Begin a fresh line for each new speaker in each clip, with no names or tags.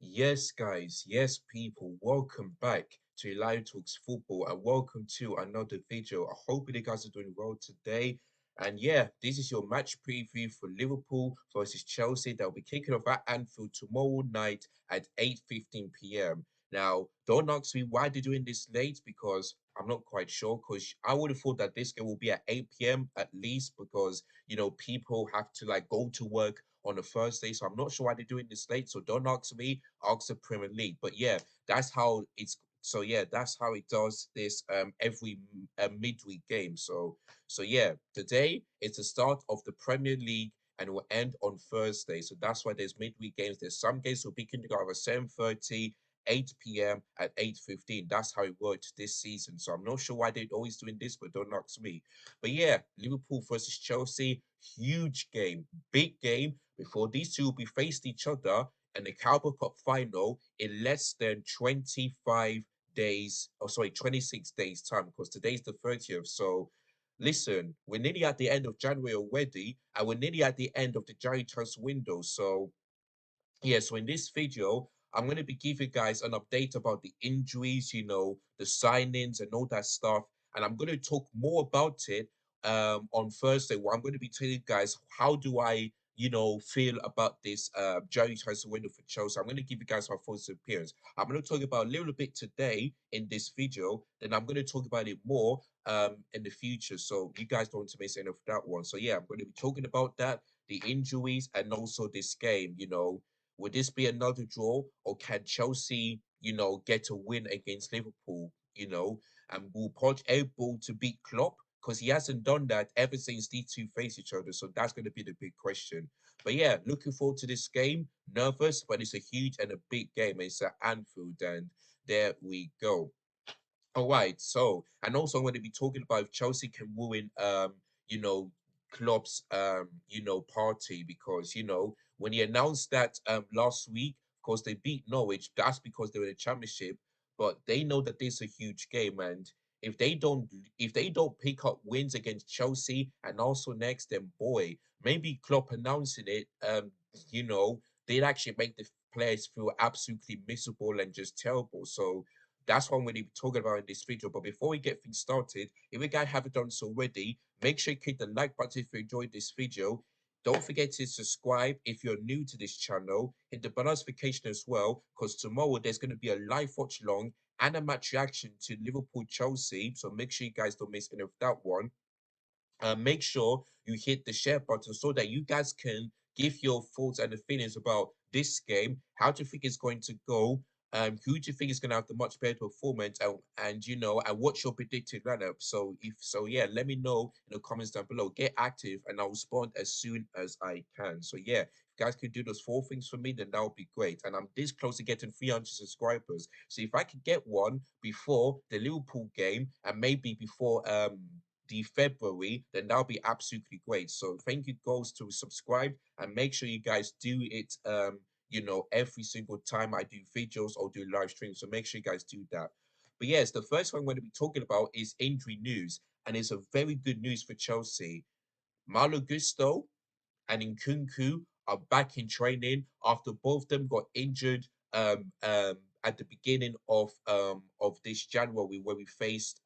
Yes, guys, yes, people, welcome back to Live Talks Football and welcome to another video. I hope you guys are doing well today. And yeah, this is your match preview for Liverpool versus Chelsea. They'll be kicking off at Anfield tomorrow night at 8:15 p.m. Now, don't ask me why they're doing this late because I'm not quite sure. Because I would have thought that this game will be at 8 p.m. at least because, people have to like go to work on a Thursday. So I'm not sure why they're doing this late. So don't ask me, ask the Premier League. But yeah, that's how it's so yeah, that's how it does this every midweek game. So yeah, today it's the start of the Premier League and will end on Thursday. So that's why there's midweek games. There's some games will be kicking off at 7:30, 8 p.m. at 8:15. That's how it worked this season. So I'm not sure why they're always doing this, but don't ask me. But yeah, Liverpool versus Chelsea, huge game, big game before these two will be faced each other in the Carabao Cup final in less than 25 days, or sorry, 26 days time, because today's the 30th. So listen, we're nearly at the end of January already, and we're nearly at the end of the January transfer window. So yeah, so in this video, I'm going to be giving you guys an update about the injuries, the signings and all that stuff. And I'm going to talk more about it on Thursday, where I'm going to be telling you guys how do I, feel about this January transfer window for Chelsea. I'm going to give you guys my first appearance. I'm going to talk about a little bit today in this video, then I'm going to talk about it more in the future. So you guys don't want to miss any of that one. So yeah, I'm going to be talking about that, the injuries, and also this game, would this be another draw, or can Chelsea, get a win against Liverpool, and will Poch able to beat Klopp? Because he hasn't done that ever since these two face each other. So that's going to be the big question. But yeah, looking forward to this game. Nervous, but it's a huge and a big game. It's at Anfield, and there we go. All right. So, and also I'm going to be talking about if Chelsea can ruin, you know, Klopp's, party because when he announced that last week, of course they beat Norwich. That's because they were in the Championship, but they know that this is a huge game, and if they don't, if they don't pick up wins against Chelsea and also next, then boy, maybe Klopp announcing it, they'd actually make the players feel absolutely miserable and just terrible. So that's what I'm going to be talking about in this video. But before we get things started, if you guys haven't done so already, make sure you click the like button if you enjoyed this video. Don't forget to subscribe if you're new to this channel. Hit the bell notification as well, because tomorrow there's going to be a live watch along and a match reaction to Liverpool Chelsea. So make sure you guys don't miss any of that one. Make sure you hit the share button so that you guys can give your thoughts and feelings about this game. How do you think it's going to go? Who do you think is going to have the much better performance? And what's your predicted lineup? So if so, yeah, let me know in the comments down below. Get active, and I'll respond as soon as I can. So yeah, if you guys could do those four things for me, then that would be great. And I'm this close to getting 300 subscribers. So if I could get one before the Liverpool game and maybe before the February, then that'll be absolutely great. So thank you guys to subscribe and make sure you guys do it every single time I do videos or do live streams. So make sure you guys do that. But yes, the first one I'm going to be talking about is injury news, and it's a very good news for Chelsea. Malo Gusto and Nkunku are back in training after both of them got injured at the beginning of this January where we faced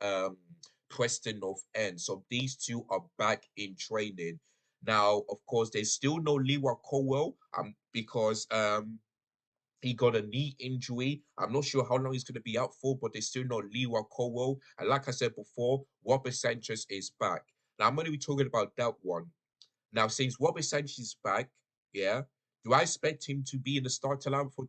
Preston North End. So these two are back in training. Now, of course, there's still no Lewa Colwell because he got a knee injury. I'm not sure how long he's going to be out for, but there's still no Lewa Colwell. And like I said before, Robert Sanchez is back. Now, I'm going to be talking about that one. Now, since Robert Sanchez is back, yeah, do I expect him to be in the starting line for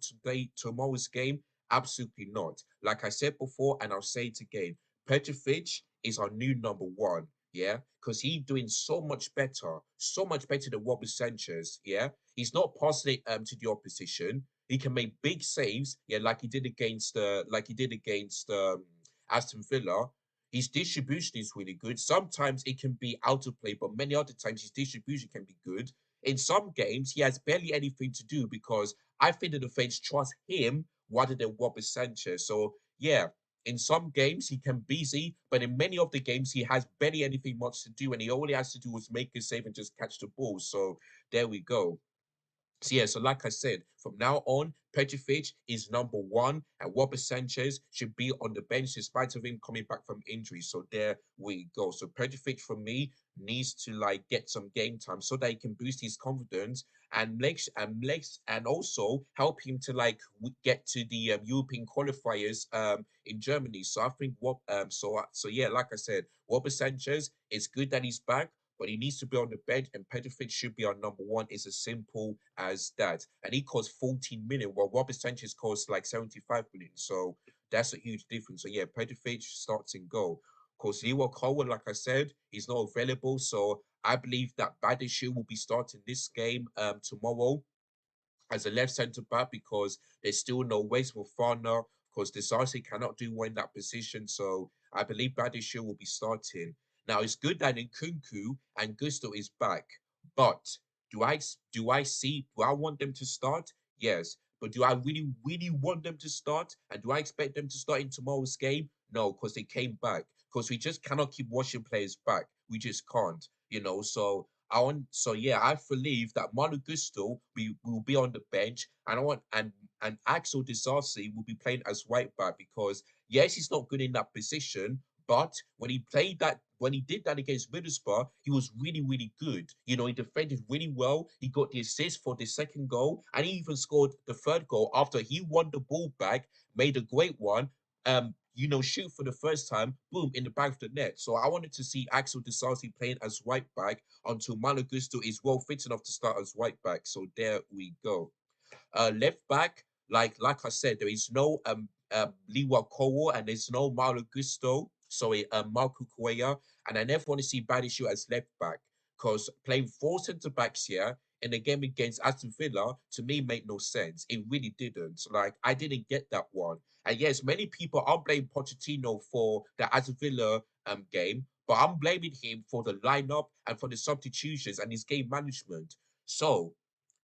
tomorrow's game? Absolutely not. Like I said before, and I'll say it again, Petrovic is our new number one, yeah, because he's doing so much better than Robert Sanchez, yeah. He's not passing it to the opposition. He can make big saves, yeah, like he did against Aston Villa. His distribution is really good. Sometimes it can be out of play, but many other times his distribution can be good. In some games, he has barely anything to do because I think the defense trusts him rather than Robert Sanchez. So yeah, in some games he can be busy, but in many of the games he has barely anything much to do, and he all he has to do is make a save and just catch the ball. So there we go. So yeah, so like I said, from now on, Petrovic is number one, and Robert Sanchez should be on the bench in spite of him coming back from injury. So there we go. So Petrovic for me needs to like get some game time so that he can boost his confidence and also help him to like get to the European qualifiers in Germany. So I think what so yeah, like I said, Robert Sanchez, it's good that he's back, but he needs to be on the bench, and Petrovic should be our number one. It's as simple as that. And he costs 14 million, while Robert Sanchez costs like 75 million. So that's a huge difference. So yeah, Petrovic starts in goal. Of course, Leo Cole, like I said, he's not available. So I believe that Badishu will be starting this game tomorrow as a left centre back because there's still no ways for Fana. Of course, Desarce cannot do well in that position, so I believe Badishu will be starting. Now it's good that Nkunku and Gusto is back, but do I want them to start? Yes, but do I really want them to start? And do I expect them to start in tomorrow's game? No, because they came back. Because we just cannot keep watching players back. We just can't, So so yeah, I believe that Malo Gusto will be on the bench, and I want and Axel Disasi will be playing as right back because yes, he's not good in that position, but when he did that against Middlesbrough, he was really good. He defended really well. He got the assist for the second goal, and he even scored the third goal after he won the ball back, made a great one. Shoot for the first time, boom, in the back of the net. So I wanted to see Axel Disasi playing as right back until Malo Gusto is well fit enough to start as right back. So there we go. Left back, like I said, there is no Liwa Kowo and there's no Malo Gusto. Sorry, Marco Cuellar. And I never want to see Badishu as left back because playing four centre backs here in the game against Aston Villa to me made no sense. It really didn't. Like I didn't get that one. And yes, many people are blaming Pochettino for the Aston Villa game, but I'm blaming him for the lineup and for the substitutions and his game management. So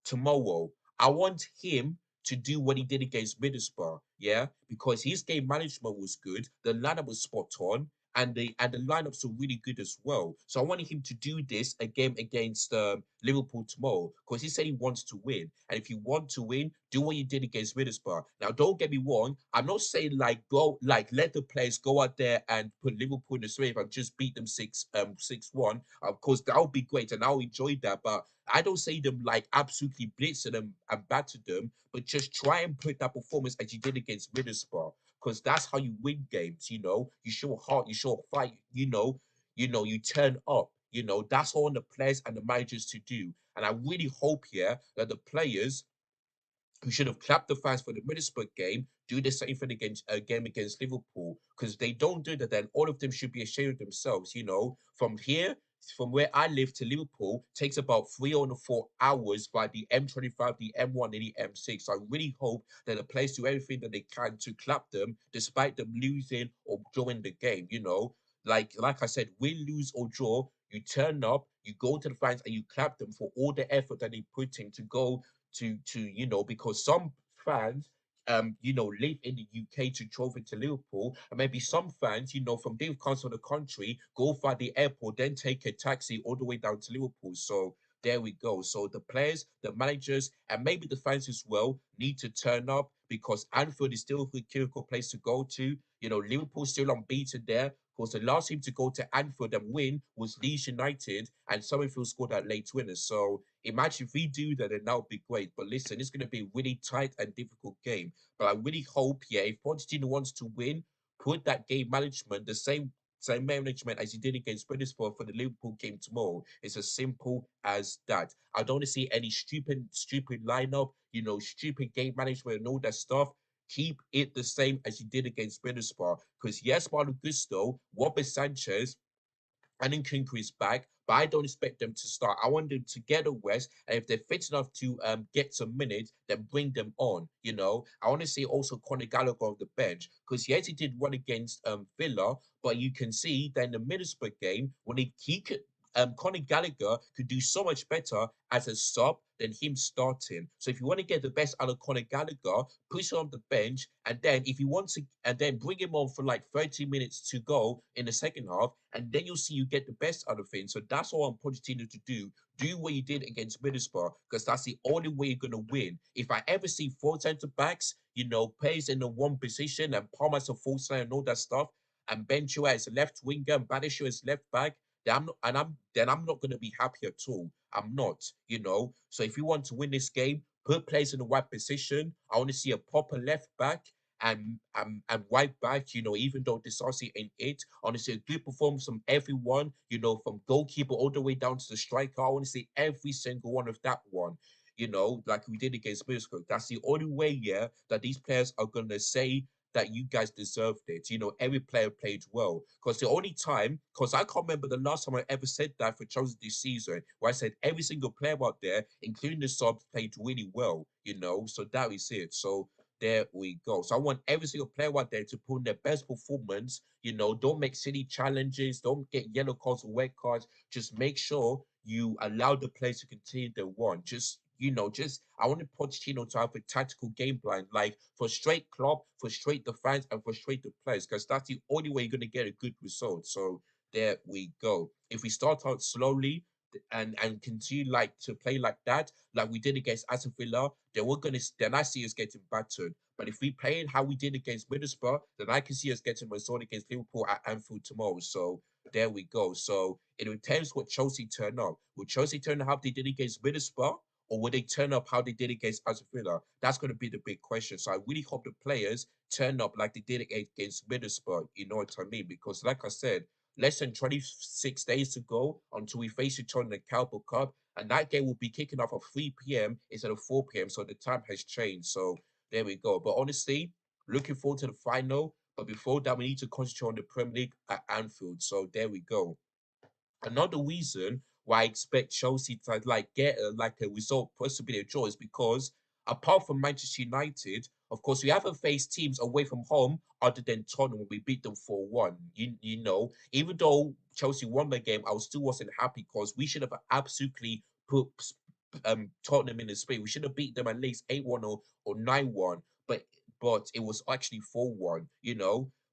tomorrow. I want him to do what he did against Middlesbrough, yeah, because his game management was good, the lineup was spot on, and the lineups are really good as well. So I wanted him to do this again against Liverpool tomorrow because he said he wants to win. And if you want to win, do what you did against Middlesbrough. Now, don't get me wrong. I'm not saying like go like let the players go out there and put Liverpool in the swing and just beat them 6-1. Of course, that would be great, and I'll enjoy that. But I don't say them like absolutely blitzing them and batter them, but just try and put that performance as you did against Middlesbrough, because that's how you win games. You show heart, you show fight. You turn up. That's all the players and the managers to do. And I really hope here that the players who should have clapped the fans for the Middlesbrough game do the same thing against a game against Liverpool because they don't do that. Then all of them should be ashamed of themselves. From here, from where I live to Liverpool takes about 3 or 4 hours by the M25, the M1, and the M6. So I really hope that the players do everything that they can to clap them, despite them losing or drawing the game. Like I said, win, lose or draw, you turn up, you go to the fans, and you clap them for all the effort that they put in to go to because some fans live in the UK to travel to Liverpool, and maybe some fans, from different parts of the country, go via the airport, then take a taxi all the way down to Liverpool. So there we go. So the players, the managers, and maybe the fans as well need to turn up because Anfield is still a critical place to go to. Liverpool's still unbeaten there. Because the last team to go to Anfield and win was Leeds United, and Summerfield scored that late winner. So imagine if we do that, then that would be great. But listen, it's going to be a really tight and difficult game. But I really hope, yeah, if Pochettino wants to win, put that game management, the same management as he did against Middlesbrough for the Liverpool game tomorrow. It's as simple as that. I don't want to see any stupid lineup, stupid game management and all that stuff. Keep it the same as you did against Middlesbrough. Because yes, Malo Gusto, Robert Sanchez, and Nkunku is back, but I don't expect them to start. I want them to get a rest, and if they're fit enough to get some minutes, then bring them on. I want to see also Conor Gallagher on the bench because yes, he did one against Villa, but you can see that in the Middlesbrough game when he could. Conor Gallagher could do so much better as a sub than him starting. So if you want to get the best out of Conor Gallagher, push him on the bench, and then if you want to, and then bring him on for like 30 minutes to go in the second half, and then you'll see you get the best out of him. So that's all I'm Pochettino to do. Do what you did against Middlesbrough, because that's the only way you're gonna win. If I ever see four centre backs, plays in the one position and Palmer as a false line and all that stuff, and Ben Chua as a left winger and Banishu as left back, then I'm not gonna be happy at all. I'm not. So if you want to win this game, put players in the right position. I want to see a proper left back and right back, even though Disasi ain't it. I want to see a good performance from everyone, from goalkeeper all the way down to the striker. I want to see every single one of that one. Like we did against Middlesbrough. That's the only way, yeah, that these players are gonna say that you guys deserved it. Every player played well. Because the only time, because I can't remember the last time I ever said that for Chelsea this season, where I said every single player out there, including the subs, played really well. So that is it. So there we go. So I want every single player out there to put in their best performance. Don't make silly challenges, don't get yellow cards or red cards. Just make sure you allow the players to continue their run. Just I want Pochettino to have a tactical game plan, like frustrate Klopp, frustrate the fans, and frustrate the players, because that's the only way you're gonna get a good result. So there we go. If we start out slowly and continue like to play like that, like we did against Aston Villa, then I see us getting battered. But if we play it how we did against Middlesbrough, then I can see us getting a result against Liverpool at Anfield tomorrow. So there we go. So it depends what Chelsea turn up. Will Chelsea turn up how they did against Middlesbrough? Or will they turn up how they did against Aston Villa? That's going to be the big question. So I really hope the players turn up like they did against Middlesbrough. You know what I mean? Because like I said, less than 26 days to go until we face each other in the Carabao Cup, and that game will be kicking off at 3 p.m. instead of 4 p.m. So the time has changed. So there we go. But honestly, looking forward to the final. But before that, we need to concentrate on the Premier League at Anfield. So there we go. Another reason why I expect Chelsea to like get like a result, possibly a draw, is because apart from Manchester United, of course, we haven't faced teams away from home other than Tottenham when we beat them 4-1. Even though Chelsea won the game, I still wasn't happy because we should have absolutely put Tottenham in the space. We should have beat them at least 8-1 or 9-1, but it was actually 4-1.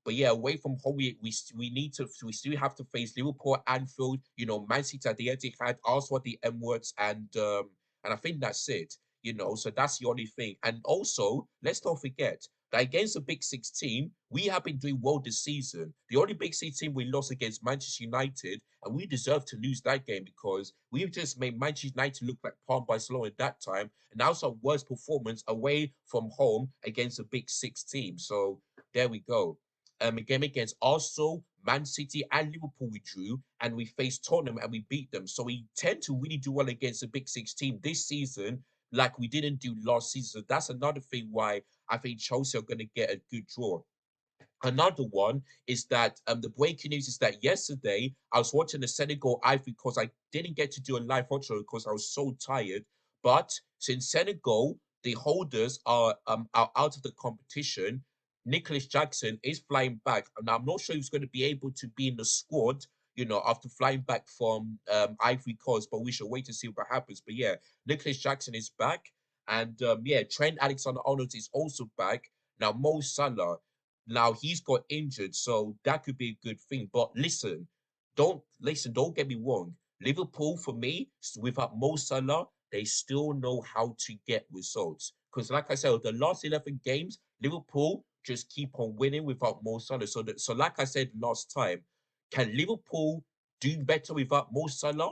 But yeah, away from home, we still have to face Liverpool, Anfield, Man City at the Etihad, Arsenal at the Emirates, and I think that's it. So that's the only thing. And also, let's not forget that against the Big Six team, we have been doing well this season. The only Big Six team we lost against Manchester United, and we deserve to lose that game because we've just made Manchester United look like Palm Barcelona at that time, and that was our worst performance away from home against a Big Six team. So there we go. A game against Arsenal, Man City, and Liverpool we drew, and we faced Tottenham and we beat them. So we tend to really do well against the Big Six team this season, like we didn't do last season. So that's another thing why I think Chelsea are going to get a good draw. Another one is that the breaking news is that yesterday I was watching the Senegal Ivory because I didn't get to do a live watch because I was so tired. But since Senegal, the holders are out of the competition, Nicholas Jackson is flying back. And I'm not sure he's going to be able to be in the squad, after flying back from Ivory Coast, but we should wait to see what happens. But yeah, Nicholas Jackson is back. And yeah, Trent Alexander-Arnold is also back. Now, Mo Salah, now he's got injured, so that could be a good thing. But don't get me wrong. Liverpool, for me, without Mo Salah, they still know how to get results. Because, like I said, the last 11 games, Liverpool just keep on winning without Mo Salah. So like I said last time, can Liverpool do better without Mo Salah?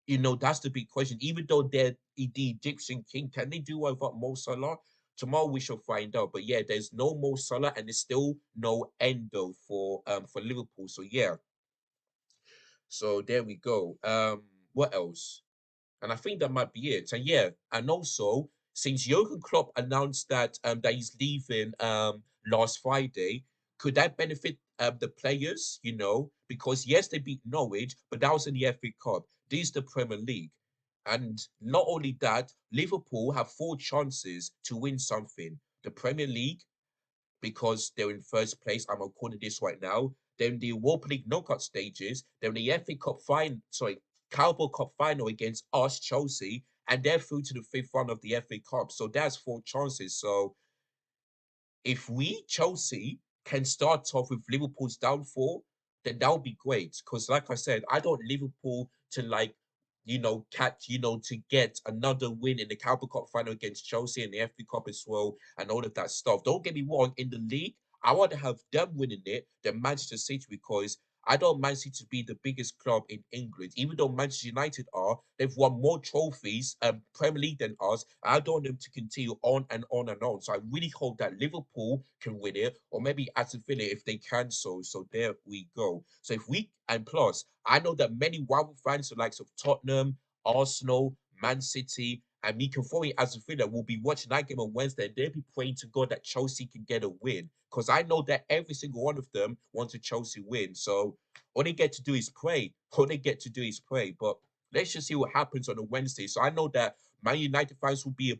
That's the big question. Even though they're the Egyptian king, can they do without Mo Salah? Tomorrow we shall find out. But yeah, there's no Mo Salah and there's still no Endo for Liverpool. So yeah, so there we go. What else? And I think that might be it. And yeah, and also since Jurgen Klopp announced that he's leaving last Friday, could that benefit the players? Because yes, they beat Norwich, but that was in the FA Cup. This is the Premier League. And not only that, Liverpool have four chances to win something. The Premier League, because they're in first place. I'm recording this right now. Then the Europa League knockout stages. Then the FA Cup final. Sorry, Carabao Cup final against us, Chelsea, and they're through to the fifth round of the FA Cup. So that's four chances. So if we, Chelsea, can start off with Liverpool's downfall, then that would be great. Because, like I said, I don't want Liverpool to to get another win in the Carabao Cup final against Chelsea and the FA Cup as well, and all of that stuff. Don't get me wrong, in the league, I want to have them winning it than Manchester City because I don't want Man City to be the biggest club in England. Even though Manchester United are, they've won more trophies, Premier League than us. I don't want them to continue on and on and on. So I really hope that Liverpool can win it, or maybe Aston Villa if they can. So there we go. So if we and plus, I know that many rival fans, the likes of Tottenham, Arsenal, Man City, and me confirming Aston Villa will be watching that game on Wednesday. And they'll be praying to God that Chelsea can get a win because I know that every single one of them wants a Chelsea win. So all they get to do is pray. All they get to do is pray. But let's just see what happens on a Wednesday. So I know that Man United fans will be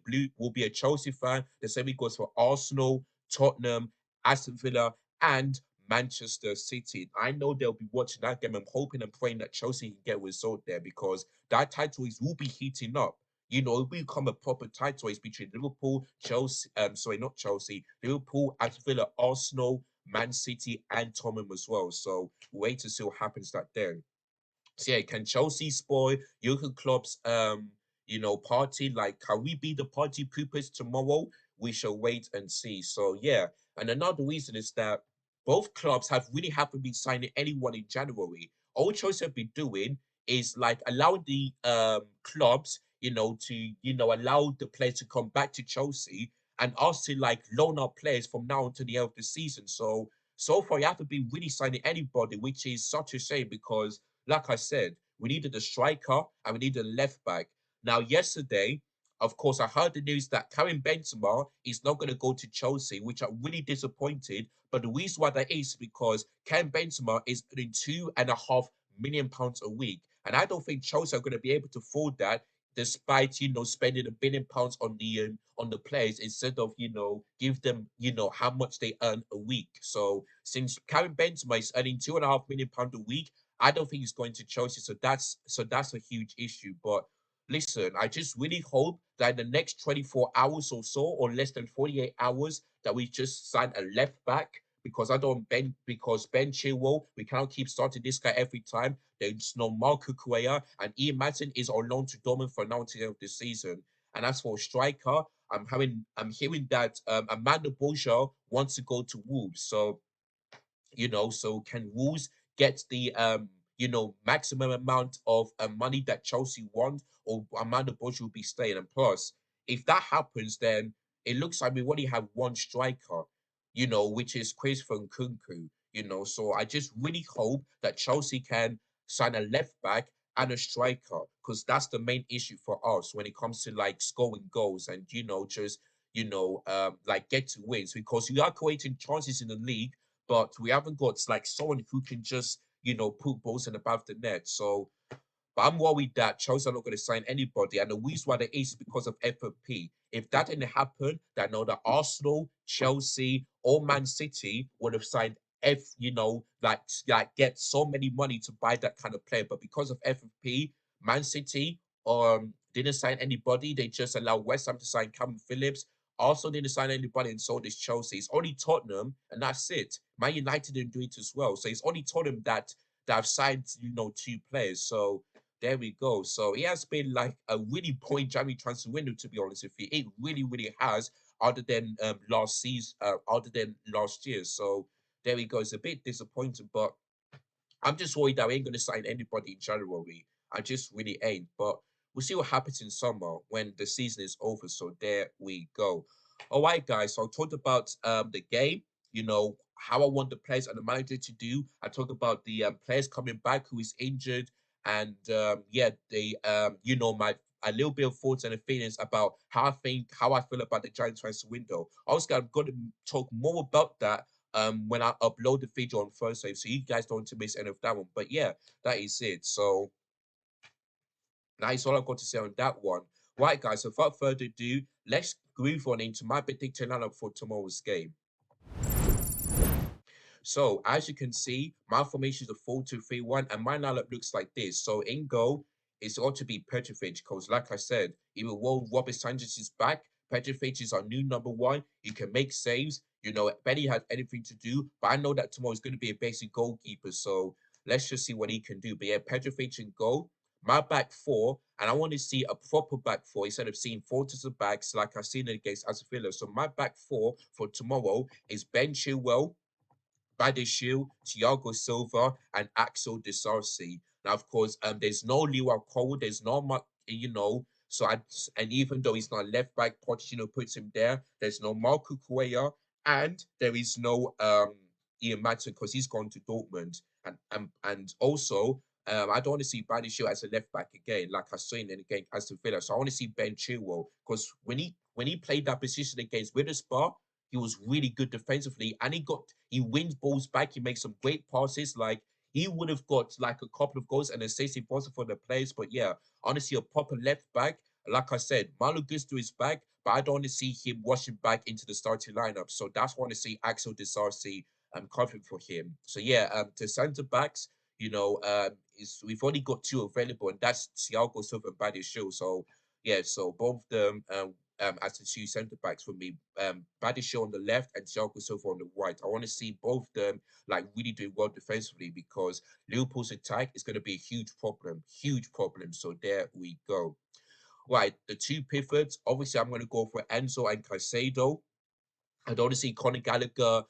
a Chelsea fan. The same goes for Arsenal, Tottenham, Aston Villa, and Manchester City. I know they'll be watching that game. I'm hoping and praying that Chelsea can get a result there because that title is will be heating up. It will become a proper title race between Liverpool, Chelsea, sorry, not Chelsea, Liverpool, Aston Villa, Arsenal, Man City, and Tottenham as well. So wait to see what happens that day. So yeah, can Chelsea spoil Jurgen Klopp's party? Like, can we be the party poopers tomorrow? We shall wait and see. So yeah, and another reason is that both clubs have really haven't been signing anyone in January. All Chelsea have been doing is like allowing the clubs, to allow the players to come back to Chelsea and us to like loan our players from now until the end of the season. So far, you haven't been really signing anybody, which is such a shame because like I said, we needed a striker and we needed a left back. Now, yesterday, of course, I heard the news that Karim Benzema is not going to go to Chelsea, which I'm really disappointed. But the reason why that is because Karim Benzema is earning £2.5 million a week, and I don't think Chelsea are going to be able to afford that. Despite spending £1 billion on the players instead of give them how much they earn a week. So since Karim Benzema is earning £2.5 million a week, I don't think he's going to Chelsea, so that's a huge issue. But listen, I just really hope that in the next 24 hours or so, or less than 48 hours, that we just sign a left back because I don't because Ben Chilwell, we cannot keep starting this guy every time. There's no Marco Correa, and Ian Madsen is on loan to Dortmund for now until the end of the season. And as for striker, I'm hearing that Amanda Bolger wants to go to Wolves. So can Wolves get the maximum amount of money that Chelsea want, or Amanda Bush will be staying? And plus, if that happens, then it looks like we only have one striker, which is Christopher Nkunku. So I just really hope that Chelsea can sign a left back and a striker, because that's the main issue for us when it comes to like scoring goals and just like get to wins, because we are creating chances in the league, but we haven't got like someone who can just put balls in above the net. So, but I'm worried that Chelsea are not going to sign anybody, and the reason why that is because of FFP. If that didn't happen, then I know that Arsenal, Chelsea, or Man City would have signed like get so many money to buy that kind of player. But because of FFP, Man City didn't sign anybody. They just allowed West Ham to sign Calvin Phillips. Also didn't sign anybody, and so did Chelsea. It's only Tottenham, and that's it. Man United didn't do it as well. So it's only Tottenham that have signed two players. So there we go. So it has been like a really point January transfer window, to be honest with you. It really, really has, other than last season, other than last year. So there we go. It's a bit disappointing, but I'm just worried that we ain't going to sign anybody in January. I just really ain't. But we'll see what happens in summer when the season is over. So there we go. All right, guys. So I talked about the game, how I want the players and the manager to do. I talked about the players coming back who is injured. And yeah, my a little bit of thoughts and feelings about how I feel about the Giants transfer window. Also, I'm going to talk more about that when I upload the video on Thursday, so you guys don't want to miss any of that one. But yeah, that is it. So that is all I've got to say on that one. Right, guys. So without further ado, let's move on into my predicted lineup for tomorrow's game. So as you can see, my formation is a 4-2-3-1, and my lineup looks like this. So in goal, it's ought to be Petrovic because, like I said, even while Robert Sanchez is back, Petrovic is our new number one. He can make saves. Benny has anything to do, but I know that tomorrow is going to be a basic goalkeeper. So let's just see what he can do. But yeah, Petrovic in goal. My back four, and I want to see a proper back four instead of seeing four to the backs like I've seen it against Aston Villa. So my back four for tomorrow is Ben Chilwell, Badiashile, Thiago Silva, and Axel Disarcy. Now, of course, there's no Lewa Cole, there's no much, So and even though he's not left back, Pochettino puts him there. There's no Marco Cuellar, and there is no Ian Maatsen because he's gone to Dortmund. And also, I don't want to see Badiashile as a left back again, like I saw in against Aston Villa. So I want to see Ben Chilwell because when he played that position against Middlesbrough, he was really good defensively, and he wins balls back. He makes some great passes. Like he would have got like a couple of goals and assists if it wasn't for the players. But yeah, honestly, a proper left back. Like I said, Malo Gusto is back, but I don't want to see him washing back into the starting lineup. So that's why I want to see Axel Disarcy covering for him. So yeah, the centre backs, is we've only got two available, and that's Thiago Silva and Badiashile. So yeah, so both of them as the two centre backs for me. Badiashile on the left and Thiago Silva on the right. I want to see both of them like really doing well defensively because Liverpool's attack is going to be a huge problem, huge problem. So there we go. Right, the two pivots. Obviously, I'm going to go for Enzo and Caicedo. I don't see Conor Gallagher,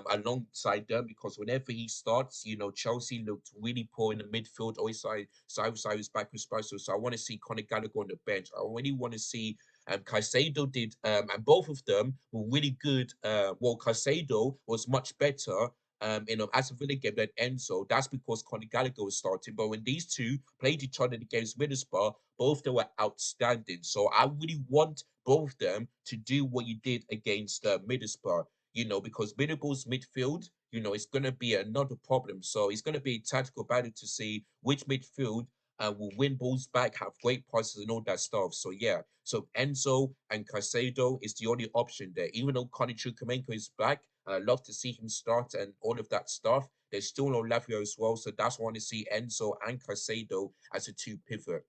alongside them because whenever he starts, Chelsea looked really poor in the midfield. Always side was back with Spicer. So I want to see Conor Gallagher on the bench. I really want to see Caicedo did, and both of them were really good. Well, Caicedo was much better. In an Aston Villa game than Enzo. That's because Conor Gallagher was starting. But when these two played each other against Middlesbrough, both they were outstanding. So I really want both of them to do what you did against Middlesbrough, because Middlesbrough's midfield, it's going to be another problem. So it's going to be a tactical battle to see which midfield will win balls back, have great passes, and all that stuff. So yeah, so Enzo and Caicedo is the only option there. Even though Conor Chukwuemeka is back, I love to see him start and all of that stuff. There's still no Lavio as well, so that's why I want to see Enzo and Caicedo as a two pivot.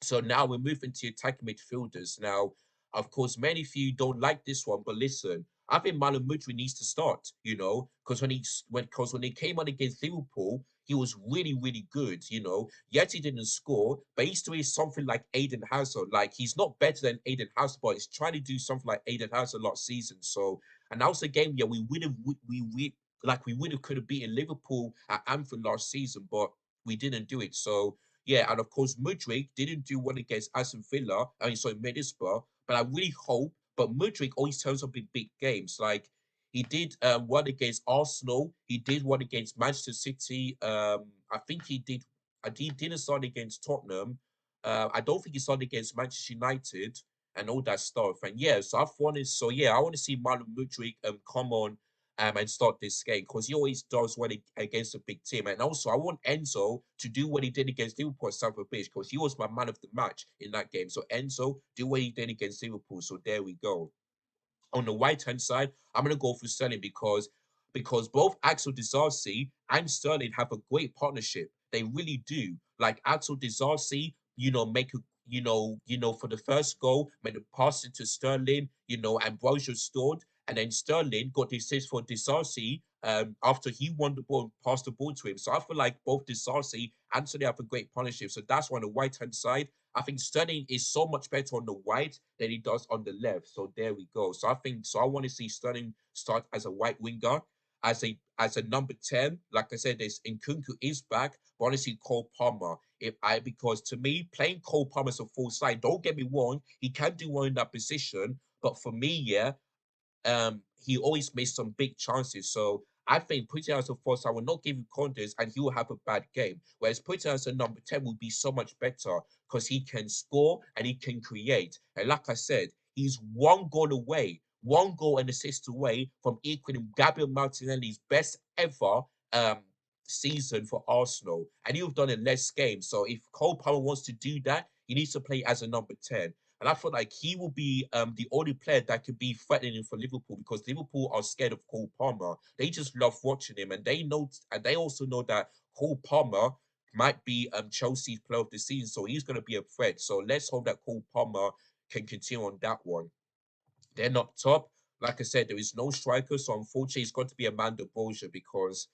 So now we're moving to attacking midfielders. Now, of course, many of you don't like this one, but listen, I think Malam Mudri needs to start, because when he came on against Liverpool, he was really, really good. Yet he didn't score, but he's doing something like Aiden Hazard. Like he's not better than Aiden Hazard, but he's trying to do something like Aiden Hazard last season. So, and that was a game, yeah, we would have could have beaten Liverpool at Anfield last season, but we didn't do it. So yeah, and of course, Mudryk didn't do well against Aston Villa. I mean, sorry, Middlesbrough. But I really hope. But Mudryk always turns up in big games. Like he did one against Arsenal. He did one against Manchester City. I think he did. He didn't start against Tottenham. I don't think he started against Manchester United and all that stuff. And yeah, so I want to see Marlon Mudryk come on and start this game because he always does well against a big team. And also, I want Enzo to do what he did against Liverpool at Stamford Bridge because he was my man of the match in that game. So Enzo, do what he did against Liverpool. So there we go. On the right hand side, I'm gonna go for Sterling because both Axel Disarcy and Sterling have a great partnership. They really do. Like Axel Disarcy, make a for the first goal, made a pass into Sterling, and Broja scored, and then Sterling got the assist for Disarcy after he won the ball and passed the ball to him. So I feel like both Disarcy and Sterling have a great partnership. So that's on the right hand side. I think Sterling is so much better on the right than he does on the left. So there we go. So I want to see Sterling start as a right winger, as a number 10. Like I said, this Nkunku is back, but honestly, Cole Palmer. Because to me, playing Cole Palmer as a full side, don't get me wrong, he can do well in that position. But for me, yeah, he always makes some big chances. So I think putting him as a force, I will not give him confidence and he will have a bad game. Whereas putting him as a number 10 will be so much better because he can score and he can create. And like I said, he's one goal and assist away from equaling Gabriel Martinelli's best ever um, season for Arsenal. And you've done in less games. So if Cole Palmer wants to do that, he needs to play as a number 10. And I feel like he will be the only player that could be threatening for Liverpool because Liverpool are scared of Cole Palmer. They just love watching him, and they also know that Cole Palmer might be Chelsea's player of the season, so he's going to be a threat. So let's hope that Cole Palmer can continue on that one. They're not top. Like I said, there is no striker, so unfortunately, it's got to be Amanda Bolger because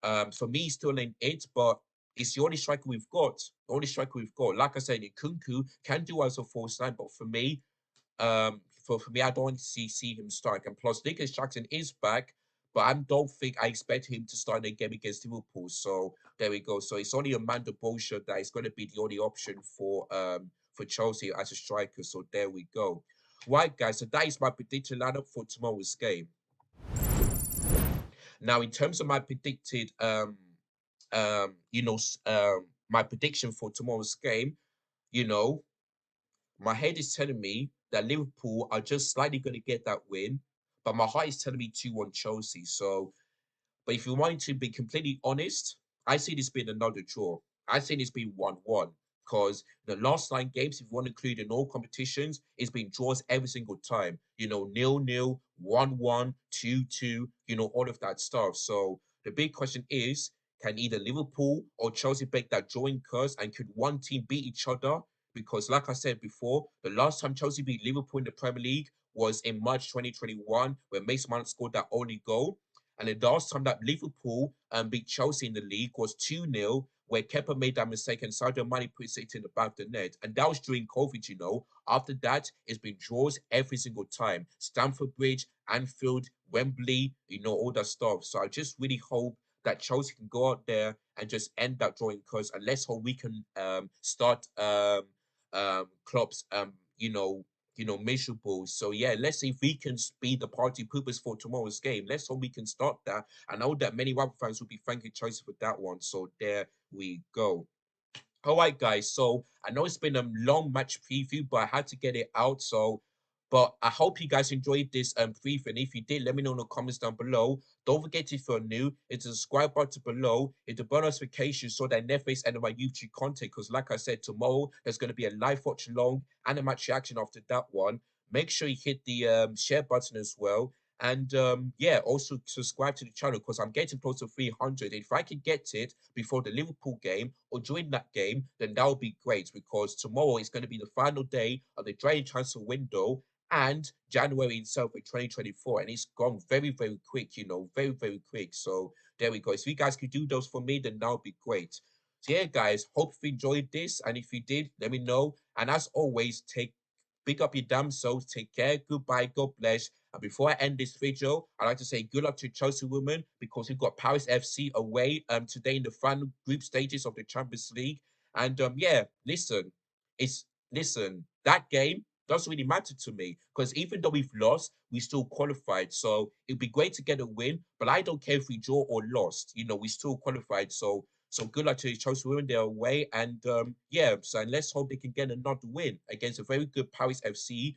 for me, he's still in it, but it's the only striker we've got. The only striker we've got. Like I said, Nkunku can do as a false nine, but for me, I don't see him start. And plus, Nicholas Jackson is back, but I don't think I expect him to start a game against Liverpool. So there we go. So it's only Amanda Bolsher that is going to be the only option for Chelsea as a striker. So there we go. Right, guys. So that is my predicted lineup for tomorrow's game. Now, in terms of my predicted my prediction for tomorrow's game, you know, my head is telling me that Liverpool are just slightly going to get that win, but my heart is telling me 2-1 Chelsea. So but if you want to be completely honest, I see this being another draw. I see this being 1-1 because the last 9 games, if you want to include in all competitions, it's been draws every single time. 0-0, 1-1, 2-2, all of that stuff. So the big question is, can either Liverpool or Chelsea break that drawing curse and could one team beat each other? Because like I said before, the last time Chelsea beat Liverpool in the Premier League was in March 2021 when Mason Mount scored that only goal. And the last time that Liverpool beat Chelsea in the league was 2-0, where Kepa made that mistake and Sadio Mane put it in the back of the net. And that was during COVID. After that, it's been draws every single time. Stamford Bridge, Anfield, Wembley, all that stuff. So I just really hope that Chelsea can go out there and just end that drawing curse. And let's hope we can start Klopp's miserable. So yeah, let's see if we can be the party poopers for tomorrow's game. Let's hope we can start that. I know that many Liverpool fans will be thanking Chelsea for that one. So there we go. All right, guys. So I know it's been a long match preview, but I had to get it out. But I hope you guys enjoyed this preview. And if you did, let me know in the comments down below. Don't forget if you're new, hit the subscribe button below, hit the bell notification so that I never miss any of my YouTube content. Because like I said, tomorrow there's going to be a live watch along and a match reaction after that one. Make sure you hit the share button as well. And yeah, also subscribe to the channel because I'm getting close to 300. If I can get it before the Liverpool game or during that game, then that would be great because tomorrow is going to be the final day of the January transfer window and January itself in 2024. And it's gone very, very quick, very, very quick. So there we go. So if you guys could do those for me, then that would be great. So yeah, guys, hope you enjoyed this. And if you did, let me know. And as always, pick up your damn selves. Take care. Goodbye. God bless. And before I end this video, I'd like to say good luck to Chelsea women because we've got Paris FC away today in the final group stages of the Champions League. And yeah, listen, that game doesn't really matter to me because even though we've lost, we still qualified. So it'd be great to get a win, but I don't care if we draw or lost. We still qualified. So good luck to the Chelsea women. They're away, and yeah. So and let's hope they can get another win against a very good Paris FC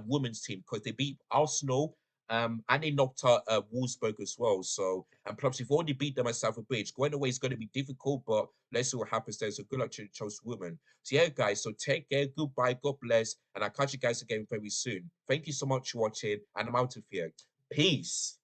women's team because they beat Arsenal. And they knocked out Wolfsburg as well. So, and plus, we've already beat them at Stamford Bridge. Going away is going to be difficult, but let's see what happens there. So, good luck to the Chelsea women. So, yeah, guys. So, take care. Goodbye. God bless. And I'll catch you guys again very soon. Thank you so much for watching. And I'm out of here. Peace.